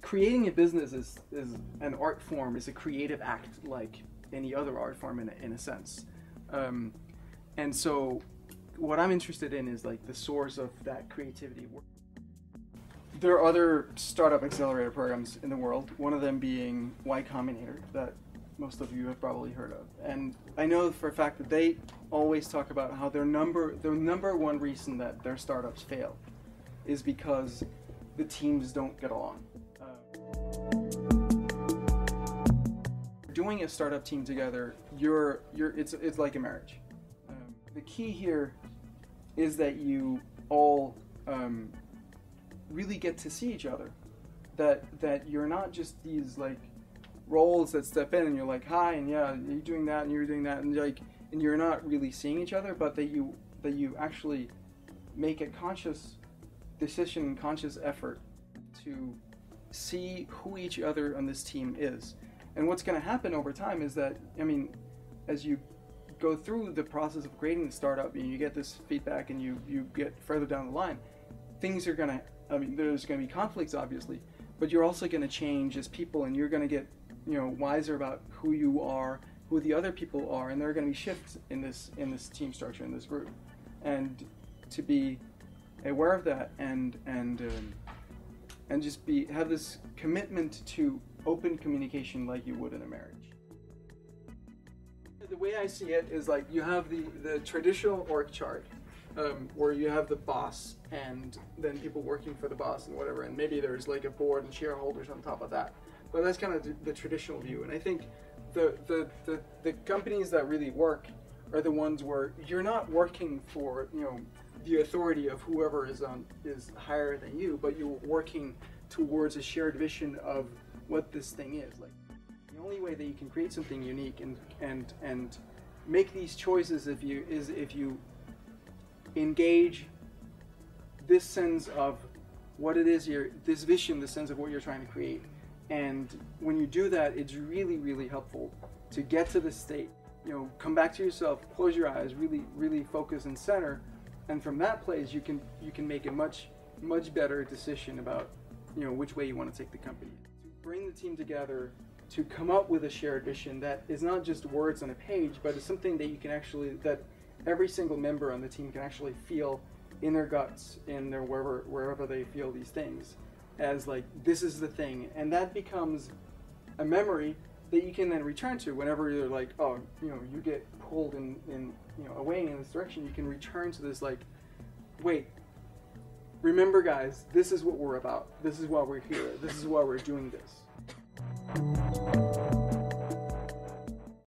creating a business is an art form, is a creative act like any other art form in a sense. And so what I'm interested in is like the source of that creativity. There are other startup accelerator programs in the world, one of them being Y Combinator, that most of you have probably heard of. And I know for a fact that they always talk about how the number one reason that their startups fail is because the teams don't get along. Doing a startup team together, it's like a marriage. The key here is that you all really get to see each other. That you're not just these like roles that step in and you're like, hi, and yeah, you're doing that and you're doing that, and you're not really seeing each other, but that you actually make a conscious decision, conscious effort to see who each other on this team is. And what's going to happen over time is that, I mean, as you go through the process of creating the startup and you get this feedback and you get further down the line, things are going to, I mean, there's going to be conflicts obviously, but you're also going to change as people, and you're going to get, wiser about who you are, who the other people are, and there are going to be shifts in this team structure, in this group, and to be aware of that and just have this commitment to open communication like you would in a marriage. The way I see it is like you have the traditional org chart, where you have the boss and then people working for the boss and whatever, and maybe there's like a board and shareholders on top of that. But that's kind of the traditional view. And I think the companies that really work are the ones where you're not working for the authority of whoever is higher than you, but you're working towards a shared vision of what this thing is. Like, the only way that you can create something unique and make these choices if you engage this sense of what it is this vision, the sense of what you're trying to create. And when you do that, it's really, really helpful to get to this state. Come back to yourself, close your eyes, really, really focus and center, and from that place you can make a much better decision about which way you want to take the company. To bring the team together, to come up with a shared vision that is not just words on a page, but it's something that you can that every single member on the team can actually feel in their guts, in their wherever they feel these things, as like, this is the thing, and that becomes a memory that you can then return to whenever you're like, oh, you get pulled in away in this direction. You can return to this like, wait, remember guys, this is what we're about. This is why we're here. This is why we're doing this.